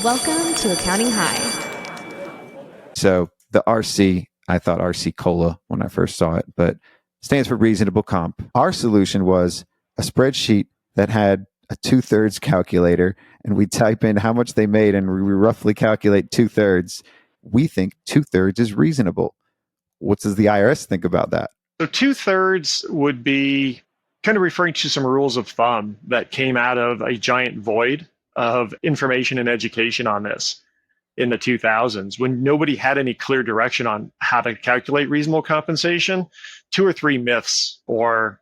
Welcome to Accounting High. So the RC, I thought RC Cola when I first saw it, but stands for reasonable comp. Our solution was a spreadsheet that had a 2/3 calculator, and we type in how much they made and we roughly calculate 2/3. We think 2/3 is reasonable. What does the IRS think about that? So 2/3 would be kind of referring to some rules of thumb that came out of a giant void of information and education on this in the 2000s when nobody had any clear direction on how to calculate reasonable compensation. 2 or 3 myths or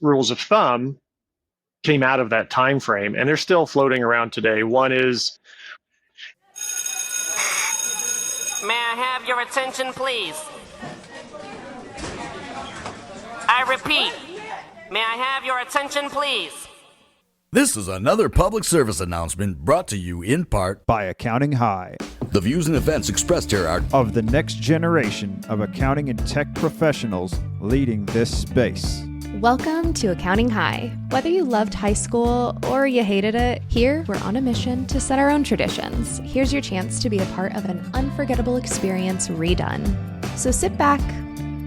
rules of thumb came out of that time frame, and they're still floating around today. One is, may I have your attention, please? I repeat, may I have your attention, please? This is another public service announcement brought to you in part by Accounting High. The views and events expressed here are of the next generation of accounting and tech professionals leading this space. Welcome to Accounting High. Whether you loved high school or you hated it, here we're on a mission to set our own traditions. Here's your chance to be a part of an unforgettable experience redone. So sit back,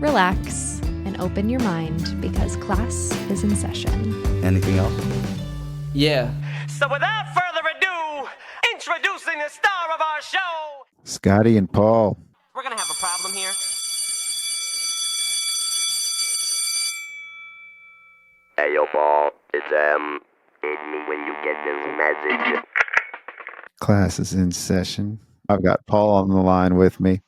relax, and open your mind because class is in session. Anything else? Yeah. So without further ado, introducing the star of our show, Scotty and Paul. we're gonna have a problem here. Hey yo, Paul, it's hit me when you get this message. Class is in session. I've got Paul on the line with me.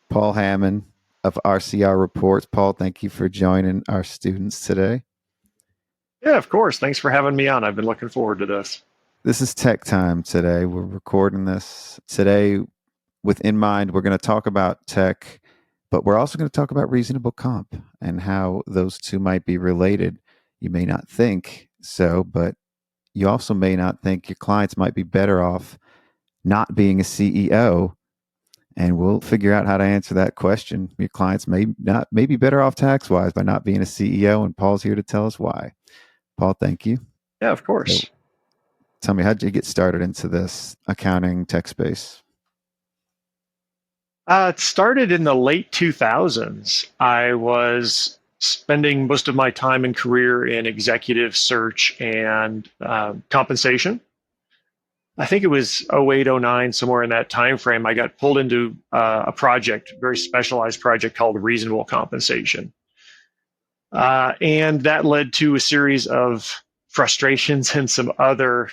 Paul Hamann of RCR Reports. Paul, thank you for joining our students today. yeah, of course. Thanks for having me on. I've been looking forward to this. This is tech time today. We're recording this today with in mind. We're going to talk about tech, but we're also going to talk about reasonable comp and how those two might be related. You may not think so, but you also may not think your clients might be better off not being a CEO. And we'll figure out how to answer that question. Your clients may be better off tax-wise by not being a CEO, and Paul's here to tell us why. Paul, thank you. Yeah, of course. So, tell me, how did you get started into this accounting tech space? It started in the late 2000s. I was spending most of my time and career in executive search and compensation. I think it was 08, 09, somewhere in that time frame. I got pulled into a project, very specialized project called reasonable compensation. And that led to a series of frustrations and some other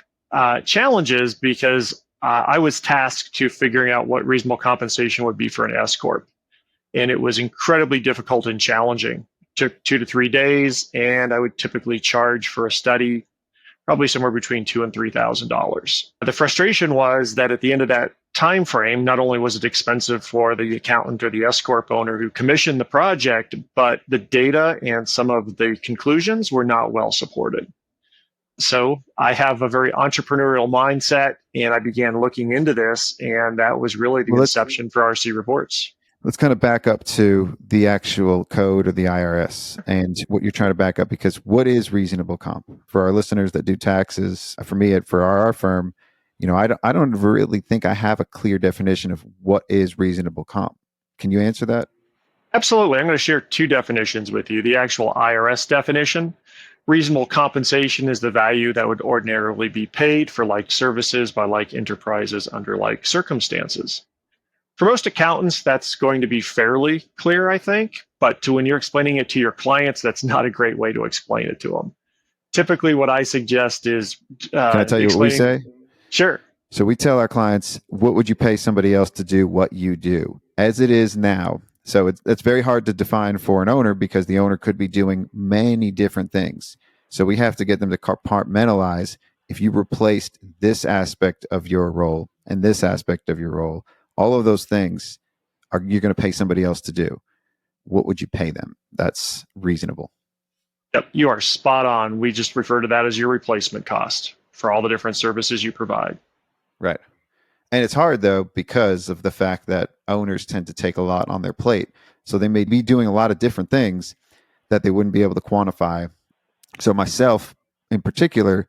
challenges because I was tasked to figuring out what reasonable compensation would be for an S Corp. And it was incredibly difficult and challenging. It took 2 to 3 days, and I would typically charge for a study probably somewhere between $2,000 and $3,000. The frustration was that at the end of that time frame, not only was it expensive for the accountant or the S Corp owner who commissioned the project, but the data and some of the conclusions were not well supported. So I have a very entrepreneurial mindset, and I began looking into this, and that was really the inception for RC Reports. Let's kind of back up to the actual code of the IRS and what you're trying to back up, because what is reasonable comp? For our listeners that do taxes, for me, for our firm, I don't really think I have a clear definition of what is reasonable comp. Can you answer that? Absolutely. I'm going to share 2 definitions with you. The actual IRS definition. Reasonable compensation is the value that would ordinarily be paid for like services by like enterprises under like circumstances. For most accountants, that's going to be fairly clear, I think. But when you're explaining it to your clients, that's not a great way to explain it to them. Typically, what I suggest is... Can I tell you what we say? Sure. So we tell our clients, what would you pay somebody else to do what you do? As it is now. So it's very hard to define for an owner because the owner could be doing many different things. So we have to get them to compartmentalize. If you replaced this aspect of your role and this aspect of your role, all of those things you're going to pay somebody else to do. What would you pay them? That's reasonable. Yep, you are spot on. We just refer to that as your replacement cost for all the different services you provide. Right. And it's hard, though, because of the fact that owners tend to take a lot on their plate. So they may be doing a lot of different things that they wouldn't be able to quantify. So myself, in particular,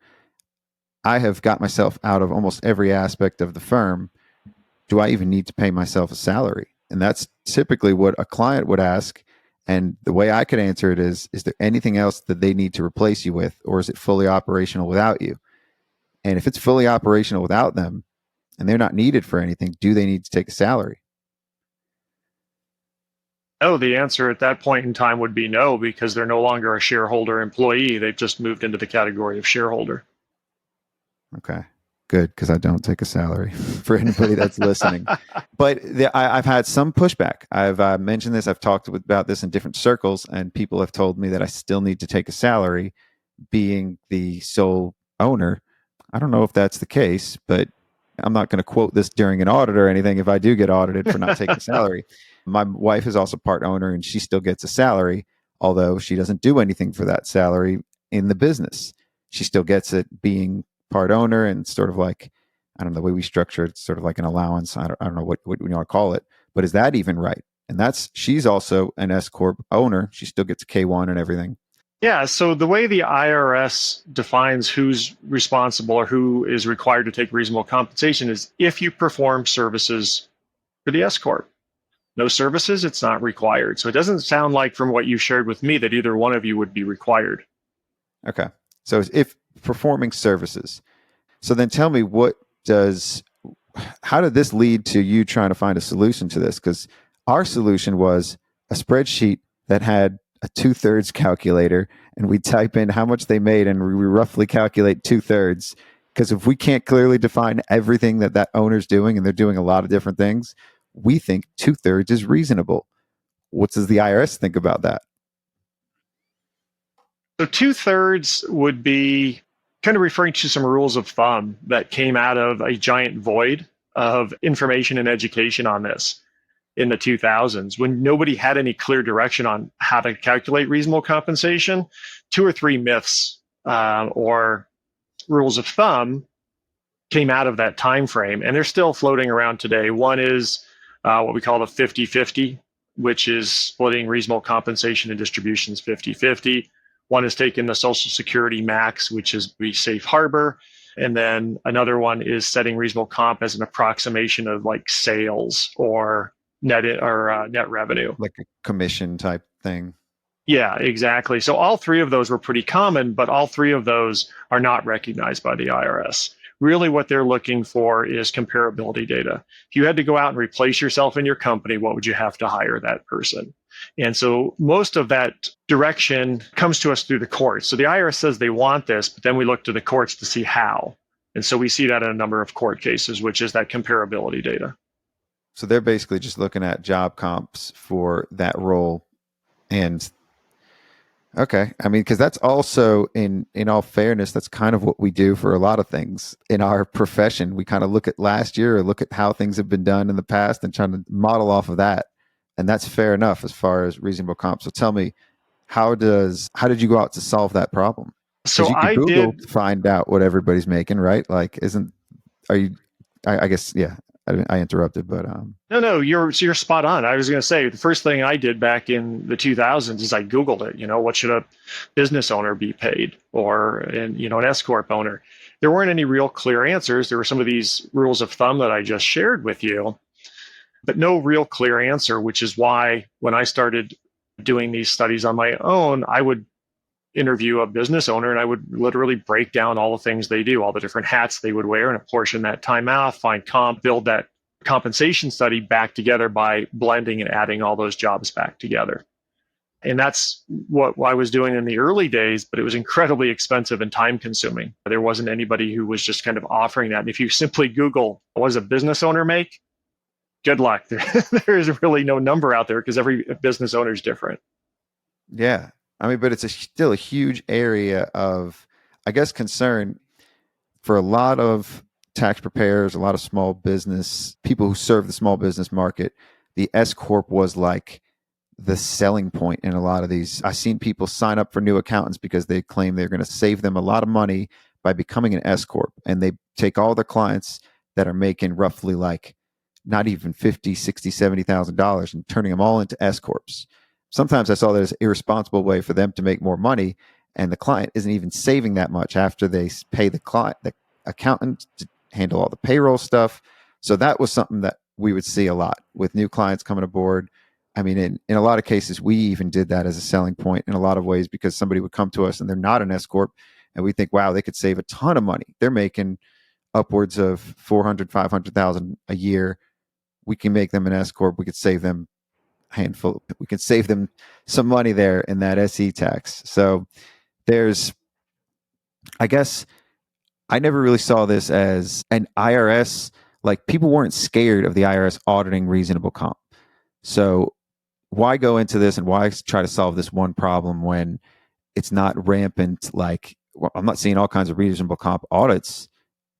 I have got myself out of almost every aspect of the firm. Do I even need to pay myself a salary? And that's typically what a client would ask. And the way I could answer it is there anything else that they need to replace you with, or is it fully operational without you? And if it's fully operational without them and they're not needed for anything, do they need to take a salary? No, the answer at that point in time would be no, because they're no longer a shareholder employee. They've just moved into the category of shareholder. Okay, good, because I don't take a salary for anybody that's listening. But I've had some pushback. I've mentioned this. I've talked about this in different circles, and people have told me that I still need to take a salary being the sole owner. I don't know if that's the case, but I'm not going to quote this during an audit or anything if I do get audited for not taking a salary. My wife is also part owner and she still gets a salary, although she doesn't do anything for that salary in the business. She still gets it being part owner, and sort of like, I don't know, the way we structure it, it's sort of like an allowance. I don't know what you want to call it, but is that even right? And she's also an S Corp owner. She still gets a K1 and everything. Yeah, so the way the IRS defines who's responsible or who is required to take reasonable compensation is if you perform services for the S Corp. No services, it's not required. So it doesn't sound like from what you shared with me that either one of you would be required. Okay. So if performing services. So then tell me, how did this lead to you trying to find a solution to this? Because our solution was a spreadsheet that had a 2/3 calculator, and we type in how much they made and we roughly calculate 2/3. Because if we can't clearly define everything that owner's doing, and they're doing a lot of different things, we think 2/3 is reasonable. What does the IRS think about that? So 2/3 would be kind of referring to some rules of thumb that came out of a giant void of information and education on this in the 2000s, when nobody had any clear direction on how to calculate reasonable compensation. 2 or 3 myths or rules of thumb came out of that time frame, and they're still floating around today. One is what we call the 50-50, which is splitting reasonable compensation and distributions 50-50. One is taking the Social Security max, which is the safe harbor. And then another one is setting reasonable comp as an approximation of like sales or net revenue. Like a commission type thing. Yeah, exactly. So all 3 of those were pretty common, but all 3 of those are not recognized by the IRS. Really what they're looking for is comparability data. If you had to go out and replace yourself in your company, what would you have to hire that person? And so most of that direction comes to us through the courts. So the IRS says they want this, but then we look to the courts to see how. And so we see that in a number of court cases, which is that comparability data. So they're basically just looking at job comps for that role. And okay, I mean, because that's also, in all fairness, that's kind of what we do for a lot of things in our profession. We kind of look at last year or look at how things have been done in the past and trying to model off of that. And that's fair enough as far as reasonable comp. So tell me, how did you go out to solve that problem? So you can I Google did to find out what everybody's making, right? Like, I guess, yeah, I interrupted, but No, you're spot on. I was going to say the first thing I did back in the 2000s is I Googled it. What should a business owner be paid, or an S Corp owner? There weren't any real clear answers. There were some of these rules of thumb that I just shared with you, but no real clear answer, which is why when I started doing these studies on my own, I would interview a business owner and I would literally break down all the things they do, all the different hats they would wear, and apportion that time out, find comp, build that compensation study back together by blending and adding all those jobs back together. And that's what I was doing in the early days, but it was incredibly expensive and time consuming. There wasn't anybody who was just kind of offering that. And if you simply Google, what does a business owner make? Good luck. There is really no number out there because every business owner is different. Yeah. I mean, but it's still a huge area of, I guess, concern for a lot of tax preparers, a lot of small business, people who serve the small business market. The S Corp was like the selling point in a lot of these. I've seen people sign up for new accountants because they claim they're going to save them a lot of money by becoming an S Corp. And they take all their clients that are making roughly like not even $50,000, $60,000, $70,000 and turning them all into S Corps. Sometimes I saw that as an irresponsible way for them to make more money, and the client isn't even saving that much after they pay the client, the accountant to handle all the payroll stuff. So that was something that we would see a lot with new clients coming aboard. I mean, in a lot of cases, we even did that as a selling point in a lot of ways, because somebody would come to us and they're not an S Corp, and we think, wow, they could save a ton of money. They're making upwards of 400, 500,000 a year. We can make them an S Corp. We could save them handful. We can save them some money there in that SE tax. So there's, I guess, I never really saw this as an IRS. Like, people weren't scared of the IRS auditing reasonable comp. So why go into this and why try to solve this one problem when it's not rampant? Like, well, I'm not seeing all kinds of reasonable comp audits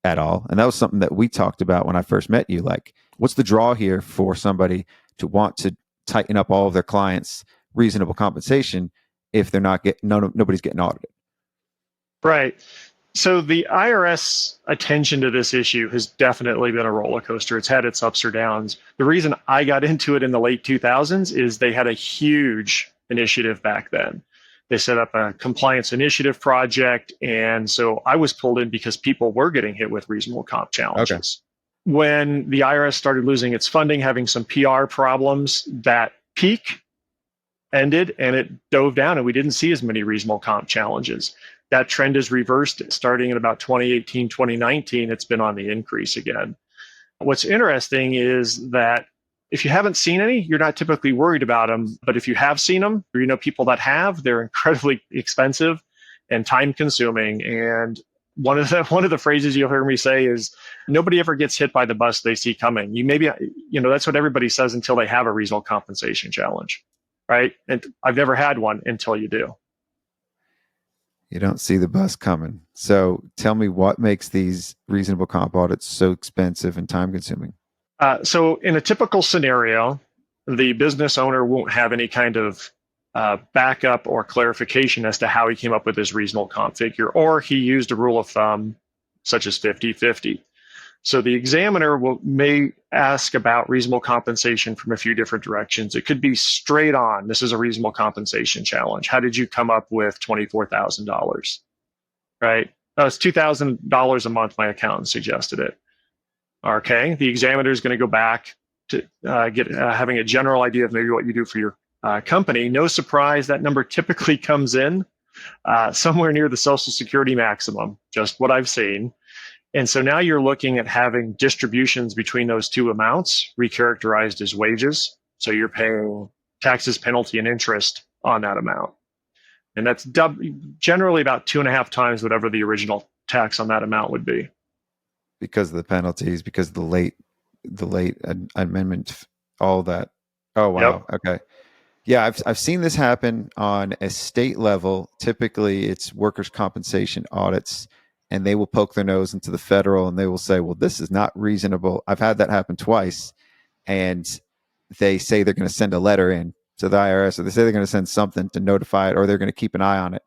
at all. And that was something that we talked about when I first met you. Like, what's the draw here for somebody to want to tighten up all of their clients' reasonable compensation if they're not nobody's getting audited? Right. So the IRS attention to this issue has definitely been a roller coaster. It's had its ups or downs. The reason I got into it in the late 2000s is they had a huge initiative back then. They set up a compliance initiative project. And so I was pulled in because people were getting hit with reasonable comp challenges. Okay. When the IRS started losing its funding, having some PR problems, that peak ended and it dove down, and we didn't see as many reasonable comp challenges. That trend is reversed starting in about 2018, 2019. It's been on the increase again. What's interesting is that if you haven't seen any, you're not typically worried about them. But if you have seen them, or you know people that have, they're incredibly expensive and time consuming. And one of the phrases you'll hear me say is, nobody ever gets hit by the bus they see coming. That's what everybody says until they have a reasonable compensation challenge, right? And I've never had one until you do. You don't see the bus coming. So tell me, what makes these reasonable comp audits so expensive and time consuming? So in a typical scenario, the business owner won't have any kind of backup or clarification as to how he came up with his reasonable comp figure, or he used a rule of thumb such as 50-50. So the examiner may ask about reasonable compensation from a few different directions. It could be straight on, this is a reasonable compensation challenge. How did you come up with $24,000? Right? It's $2,000 a month. My accountant suggested it. Okay. The examiner is going to go back to having a general idea of maybe what you do for your company. No surprise, that number typically comes in somewhere near the Social Security maximum, just what I've seen. And so now you're looking at having distributions between those two amounts recharacterized as wages. So you're paying taxes, penalty, and interest on that amount. And that's generally about 2.5 times whatever the original tax on that amount would be. Because of the penalties, because of the late amendment, all that. Oh, wow. Yep. Okay. Yeah, I've seen this happen on a state level. Typically, it's workers' compensation audits, and they will poke their nose into the federal and they will say, well, this is not reasonable. I've had that happen twice. And they say they're going to send a letter in to the IRS, or they say they're going to send something to notify it, or they're going to keep an eye on it.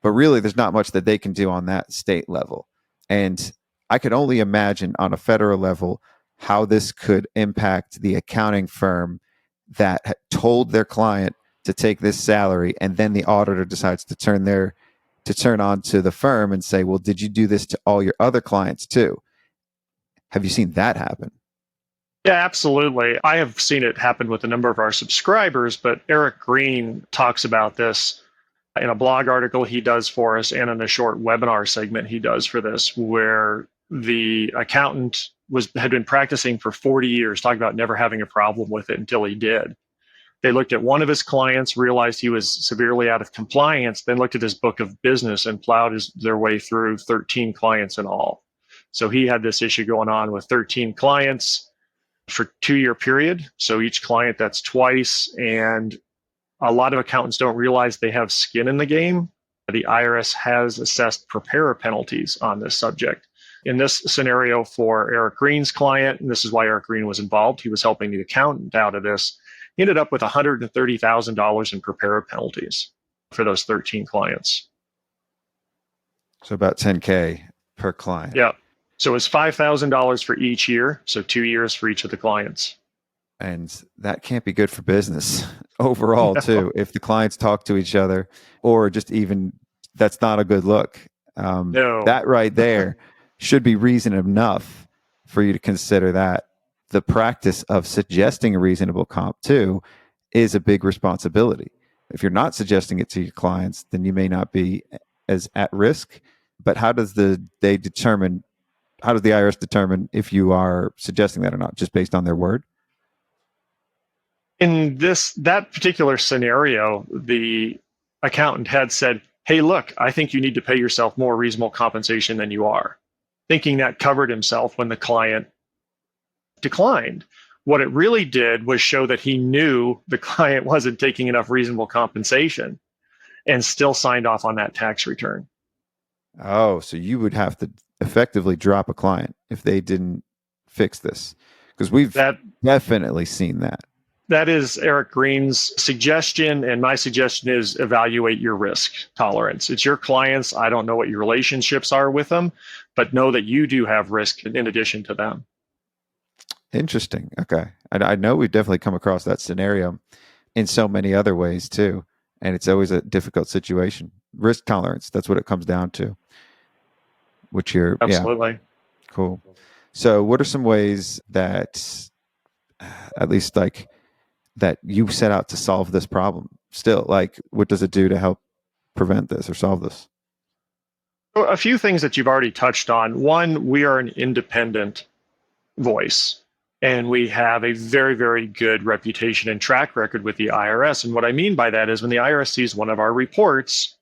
But really, there's not much that they can do on that state level. And I could only imagine on a federal level how this could impact the accounting firm that told their client to take this salary, and then the auditor decides to turn on to the firm and say, well, did you do this to all your other clients too? Have you seen that happen? Yeah, absolutely. I have seen it happen with a number of our subscribers, but Eric Green talks about this in a blog article he does for us and in a short webinar segment he does for this, where the accountant had been practicing for 40 years, talking about never having a problem with it until he did. They looked at one of his clients, realized he was severely out of compliance, then looked at his book of business and plowed their way through 13 clients in all. So he had this issue going on with 13 clients for a 2-year period. So each client, that's twice. And a lot of accountants don't realize they have skin in the game. The IRS has assessed preparer penalties on this subject. In this scenario for Eric Green's client, and this is why Eric Green was involved, he was helping the accountant out of this. He ended up with $130,000 in preparer penalties for those 13 clients. So about $10K per client. Yeah. So it's $5,000 for each year. So 2 years for each of the clients. And that can't be good for business overall, too. If the clients talk to each other, or just even, that's not a good look. No. That right there, should be reason enough for you to consider that. The practice of suggesting a reasonable comp too is a big responsibility. If you're not suggesting it to your clients, then you may not be as at risk. But how does the IRS determine if you are suggesting that or not, just based on their word? In that particular scenario, the accountant had said, hey, look, I think you need to pay yourself more reasonable compensation than you are, thinking that covered himself when the client declined. What it really did was show that he knew the client wasn't taking enough reasonable compensation and still signed off on that tax return. Oh, so you would have to effectively drop a client if they didn't fix this, because we've definitely seen that. That is Eric Green's suggestion, and my suggestion is evaluate your risk tolerance. It's your clients. I don't know what your relationships are with them, but know that you do have risk in addition to them. Interesting. Okay. I know we've definitely come across that scenario in so many other ways too, and it's always a difficult situation. Risk tolerance, that's what it comes down to. Which you're absolutely. Yeah. Cool. So what are some ways that at least like that you set out to solve this problem? Still, like, what does it do to help prevent this or solve this? A few things that you've already touched on. One, we are an independent voice, and we have a very, very good reputation and track record with the IRS. And what I mean by that is when the IRS sees one of our reports,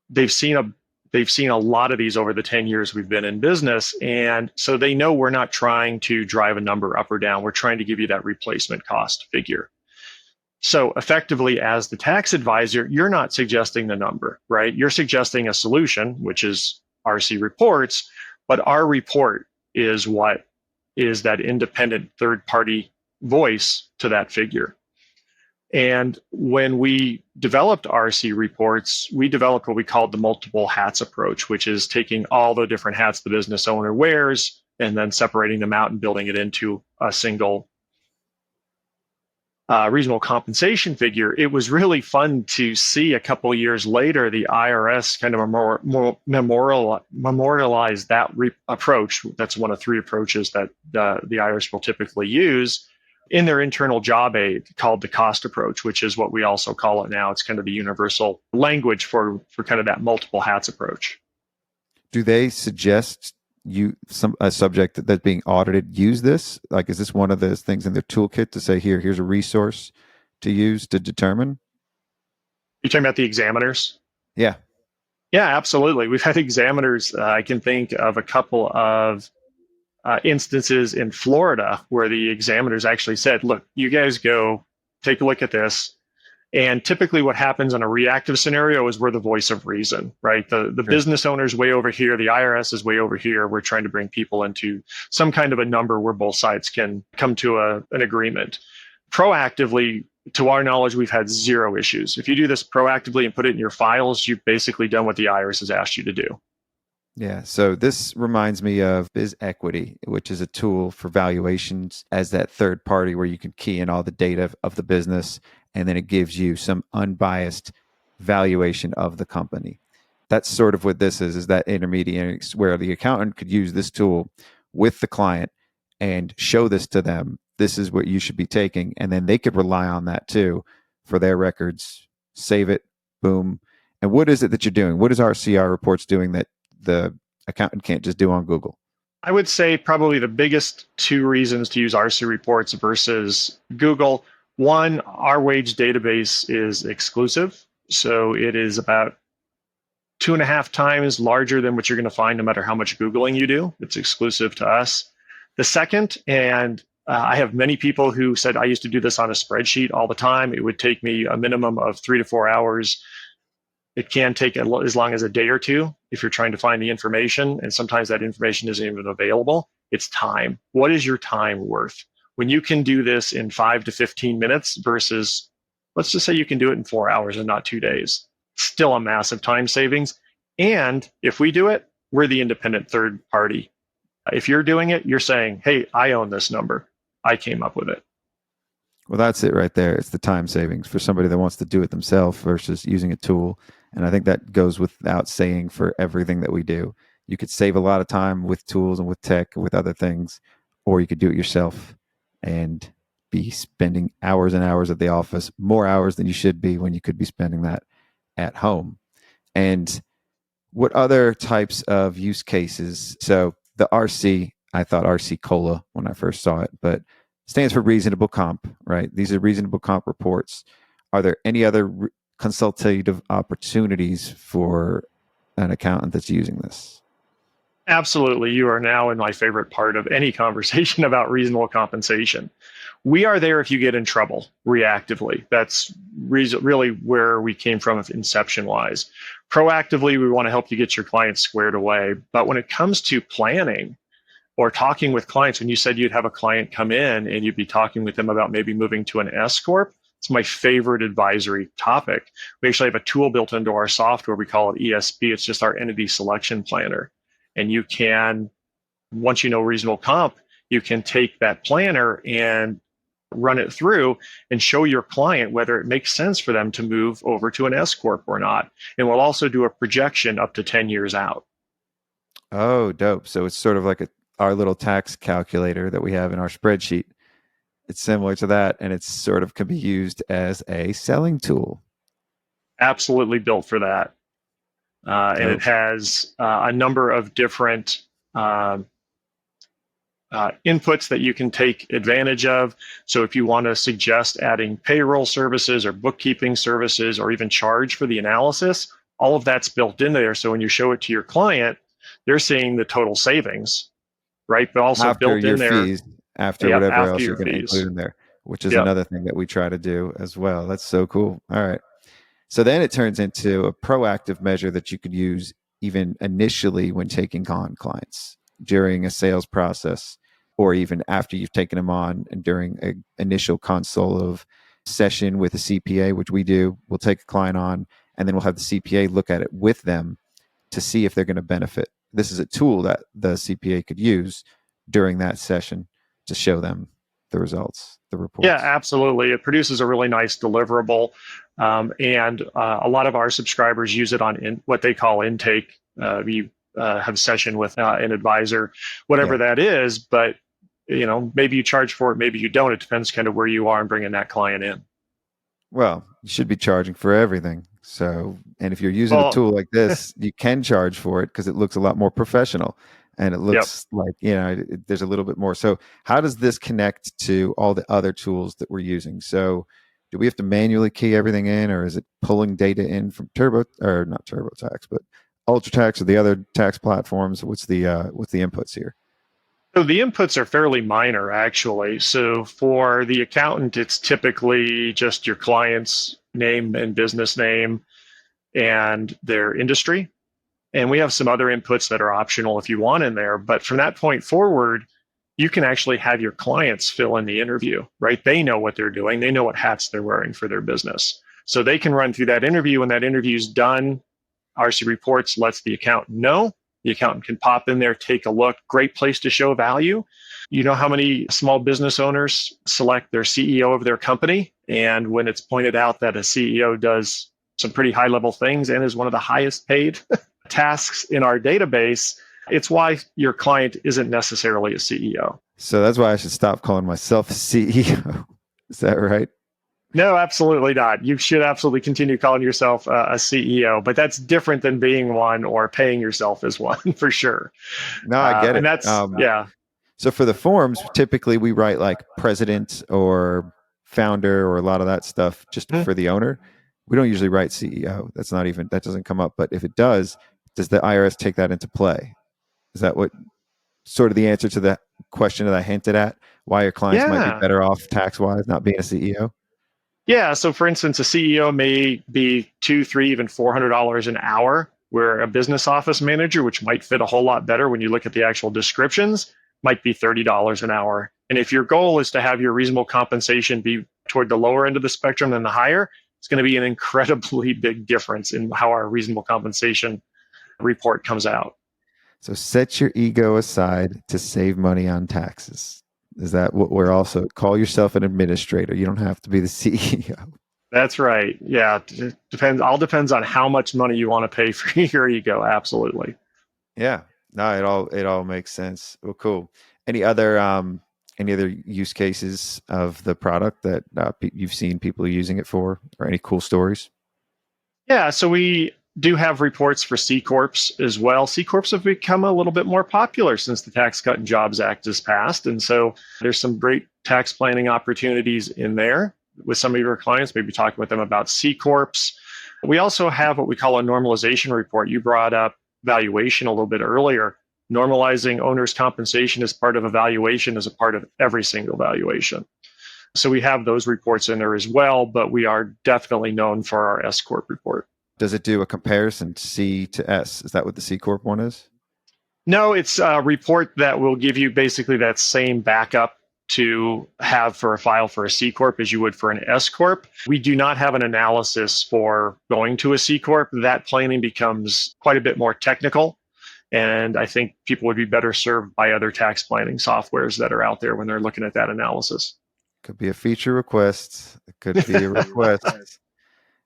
they've seen a lot of these over the 10 years we've been in business. And so they know we're not trying to drive a number up or down. We're trying to give you that replacement cost figure. So effectively, as the tax advisor, you're not suggesting the number, right? You're suggesting a solution, which is RC reports, but our report is what is that independent third-party voice to that figure. And when we developed RC reports, we developed what we called the multiple hats approach, which is taking all the different hats the business owner wears and then separating them out and building it into a single reasonable compensation figure. It was really fun to see a couple of years later the IRS kind of memorialize that approach. That's one of three approaches that the IRS will typically use in their internal job aid called the cost approach, which is what we also call it now. It's kind of the universal language for kind of that multiple hats approach. Do they suggest a subject that's being audited use this? Like, is this one of those things in their toolkit to say, here's a resource to use to determine? You're talking about the examiners? Yeah. Yeah, absolutely. We've had examiners. I can think of a couple of instances in Florida where the examiners actually said, look, you guys go take a look at this. And typically what happens in a reactive scenario is we're the voice of reason, right? The Sure. business owner's way over here, the IRS is way over here. We're trying to bring people into some kind of a number where both sides can come to an agreement. Proactively, to our knowledge, we've had zero issues. If you do this proactively and put it in your files, you've basically done what the IRS has asked you to do. Yeah. So this reminds me of Biz Equity, which is a tool for valuations as that third party where you can key in all the data of the business, and then it gives you some unbiased valuation of the company. That's sort of what this is that intermediary where the accountant could use this tool with the client and show this to them. This is what you should be taking. And then they could rely on that too for their records, save it, boom. And what is it that you're doing? What is RCR reports doing that the accountant can't just do on Google? I would say probably the biggest two reasons to use RC reports versus Google. One, our wage database is exclusive. So it is about 2.5 times larger than what you're going to find no matter how much Googling you do. It's exclusive to us. The second, and I have many people who said I used to do this on a spreadsheet all the time. It would take me a minimum of 3 to 4 hours. It can take as long as a day or two if you're trying to find the information, and sometimes that information isn't even available. It's time. What is your time worth? When you can do this in 5 to 15 minutes versus, let's just say you can do it in 4 hours and not 2 days, still a massive time savings. And if we do it, we're the independent third party. If you're doing it, you're saying, hey, I own this number. I came up with it. Well, that's it right there. It's the time savings for somebody that wants to do it themselves versus using a tool. And I think that goes without saying for everything that we do. You could save a lot of time with tools and with tech and with other things, or you could do it yourself and be spending hours and hours at the office, more hours than you should be when you could be spending that at home. And what other types of use cases? So the RC, I thought RC Cola when I first saw it, but stands for reasonable comp, right? These are reasonable comp reports. Are there any other consultative opportunities for an accountant that's using this? Absolutely. You are now in my favorite part of any conversation about reasonable compensation. We are there if you get in trouble reactively. That's really where we came from inception wise. Proactively, we want to help you get your clients squared away. But when it comes to planning or talking with clients, when you said you'd have a client come in and you'd be talking with them about maybe moving to an S Corp, it's my favorite advisory topic. We actually have a tool built into our software. We call it ESP. It's just our entity selection planner. And you can, once you know reasonable comp, you can take that planner and run it through and show your client whether it makes sense for them to move over to an S Corp or not. And we'll also do a projection up to 10 years out. Oh, dope. So it's sort of like our little tax calculator that we have in our spreadsheet. It's similar to that, and it's sort of can be used as a selling tool. Absolutely built for that. And it has a number of different inputs that you can take advantage of. So if you want to suggest adding payroll services or bookkeeping services or even charge for the analysis, all of that's built in there. So when you show it to your client, they're seeing the total savings, right? But also after built in there. Fees, after whatever after else you're going to include in there, which is another thing that we try to do as well. That's so cool. All right. So then it turns into a proactive measure that you could use even initially when taking on clients during a sales process, or even after you've taken them on and during an initial console of session with a CPA, which we do. We'll take a client on and then we'll have the CPA look at it with them to see if they're going to benefit. This is a tool that the CPA could use during that session to show them the results, the reports. Yeah, absolutely. It produces a really nice deliverable. And a lot of our subscribers use it on what they call intake. We have a session with an advisor, whatever that is. But, maybe you charge for it, maybe you don't. It depends kind of where you are in bringing that client in. Well, you should be charging for everything. So, and if you're using a tool like this, you can charge for it because it looks a lot more professional. And it looks like, there's a little bit more. So how does this connect to all the other tools that we're using? So do we have to manually key everything in, or is it pulling data in from not TurboTax, but UltraTax or the other tax platforms? What's the inputs here? So the inputs are fairly minor, actually. So for the accountant, it's typically just your client's name and business name and their industry. And we have some other inputs that are optional if you want in there. But from that point forward, you can actually have your clients fill in the interview, right? They know what they're doing. They know what hats they're wearing for their business. So they can run through that interview. When that interview is done, RC Reports lets the accountant know. The accountant can pop in there, take a look. Great place to show value. You know how many small business owners select their CEO of their company? And when it's pointed out that a CEO does some pretty high level things and is one of the highest paid tasks in our database, it's why your client isn't necessarily a CEO. So that's why I should stop calling myself a CEO. Is that right? No, absolutely not. You should absolutely continue calling yourself a CEO, but that's different than being one or paying yourself as one for sure. No, I get it. And that's, So for the forms, typically we write like president or founder or a lot of that stuff just for the owner. We don't usually write CEO. That doesn't come up. But if it does the IRS take that into play? Is that what sort of the answer to the question that I hinted at? Why your clients might be better off tax-wise not being a CEO? Yeah. So for instance, a CEO may be $200, $300, even $400 an hour, where a business office manager, which might fit a whole lot better when you look at the actual descriptions, might be $30 an hour. And if your goal is to have your reasonable compensation be toward the lower end of the spectrum than the higher, it's going to be an incredibly big difference in how our reasonable compensation report comes out. So set your ego aside to save money on taxes. Is that what we're also call yourself an administrator? You don't have to be the CEO. That's right. Yeah. It depends on how much money you want to pay for your ego. Absolutely. Yeah. No, it all makes sense. Well, cool. Any other use cases of the product that you've seen people using it for, or any cool stories? Yeah, so we do have reports for C Corps as well. C Corps have become a little bit more popular since the Tax Cut and Jobs Act has passed. And so there's some great tax planning opportunities in there with some of your clients, maybe talking with them about C Corps. We also have what we call a normalization report. You brought up valuation a little bit earlier. Normalizing owner's compensation as part of a valuation is a part of every single valuation. So we have those reports in there as well, but we are definitely known for our S Corp report. Does it do a comparison C to S? Is that what the C Corp one is? No, it's a report that will give you basically that same backup to have for a file for a C Corp as you would for an S Corp. We do not have an analysis for going to a C Corp. That planning becomes quite a bit more technical. And I think people would be better served by other tax planning softwares that are out there when they're looking at that analysis. Could be a feature request. It could be a request.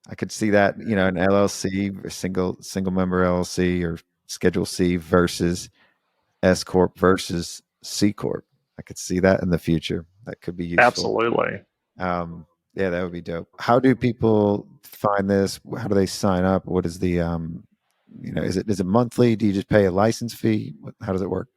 I could see that, an LLC, a single member LLC or Schedule C versus S Corp versus C Corp. I could see that in the future. That could be useful. Absolutely. Yeah, that would be dope. How do people find this? How do they sign up? What is the, is it monthly? Do you just pay a license fee? How does it work?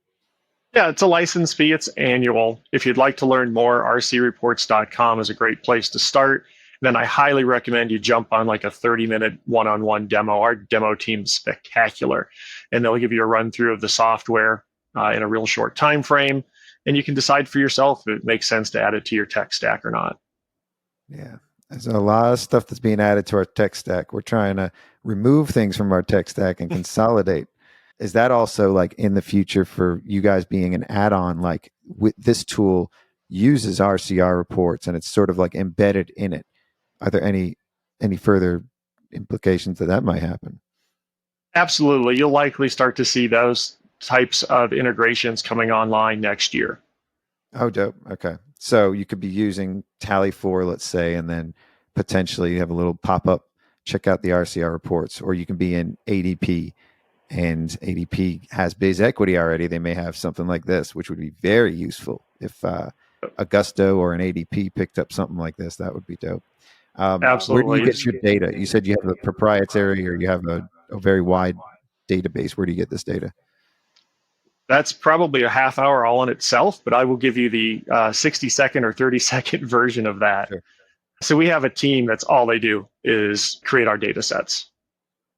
Yeah, it's a license fee. It's annual. If you'd like to learn more, rcreports.com is a great place to start. Then I highly recommend you jump on like a 30-minute one-on-one demo. Our demo team's spectacular, and they'll give you a run through of the software in a real short time frame, and you can decide for yourself if it makes sense to add it to your tech stack or not. Yeah, there's a lot of stuff that's being added to our tech stack. We're trying to remove things from our tech stack and consolidate. Is that also like in the future for you guys being an add-on, like with this tool uses RCR reports and it's sort of like embedded in it? Are there any further implications that might happen? Absolutely. You'll likely start to see those types of integrations coming online next year. Oh, dope. Okay. So you could be using Tally4, let's say, and then potentially have a little pop-up, check out the RCR reports, or you can be in ADP, and ADP has biz equity already. They may have something like this, which would be very useful. If Augusto or an ADP picked up something like this, that would be dope. Absolutely. Where do you get your data? You said you have a proprietary, or you have a very wide database. Where do you get this data? That's probably a half hour all in itself, but I will give you the 60-second or 30-second version of that. Sure. So we have a team that's all they do is create our data sets.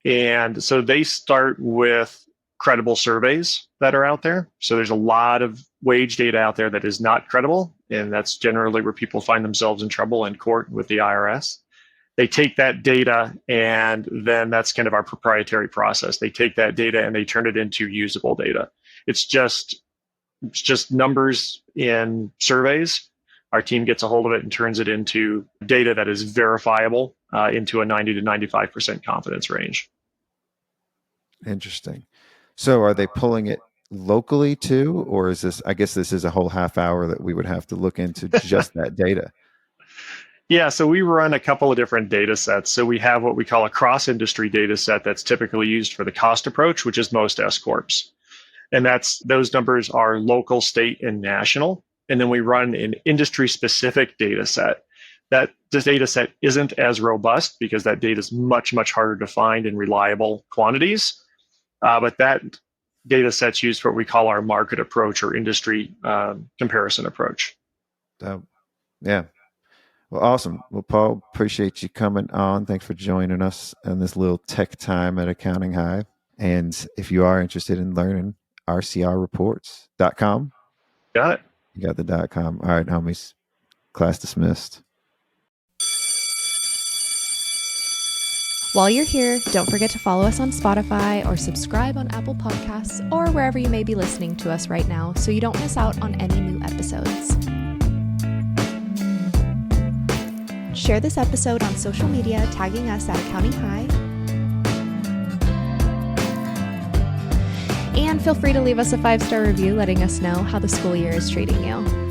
And so they start with credible surveys that are out there. So there's a lot of wage data out there that is not credible. And that's generally where people find themselves in trouble in court with the IRS. They take that data, and then that's kind of our proprietary process. They take that data and they turn it into usable data. It's just numbers in surveys. Our team gets a hold of it and turns it into data that is verifiable into a 90 to 95% confidence range. Interesting. So are they pulling it locally too, or is this, I guess this is a whole half hour that we would have to look into just that data? Yeah, so we run a couple of different data sets. So we have what we call a cross-industry data set that's typically used for the cost approach, which is most S Corps. And those numbers are local, state, and national. And then we run an industry-specific data set. This data set isn't as robust because that data is much, much harder to find in reliable quantities. But that data set's used for what we call our market approach or industry comparison approach. Yeah. Well, awesome. Well, Paul, appreciate you coming on. Thanks for joining us on this little tech time at Accounting High. And if you are interested in learning, rcrreports.com. Got it. You got the .com. All right, homies. Class dismissed. While you're here, don't forget to follow us on Spotify or subscribe on Apple Podcasts or wherever you may be listening to us right now so you don't miss out on any new episodes. Share this episode on social media, tagging us at Accounting High. And feel free to leave us a 5-star review letting us know how the school year is treating you.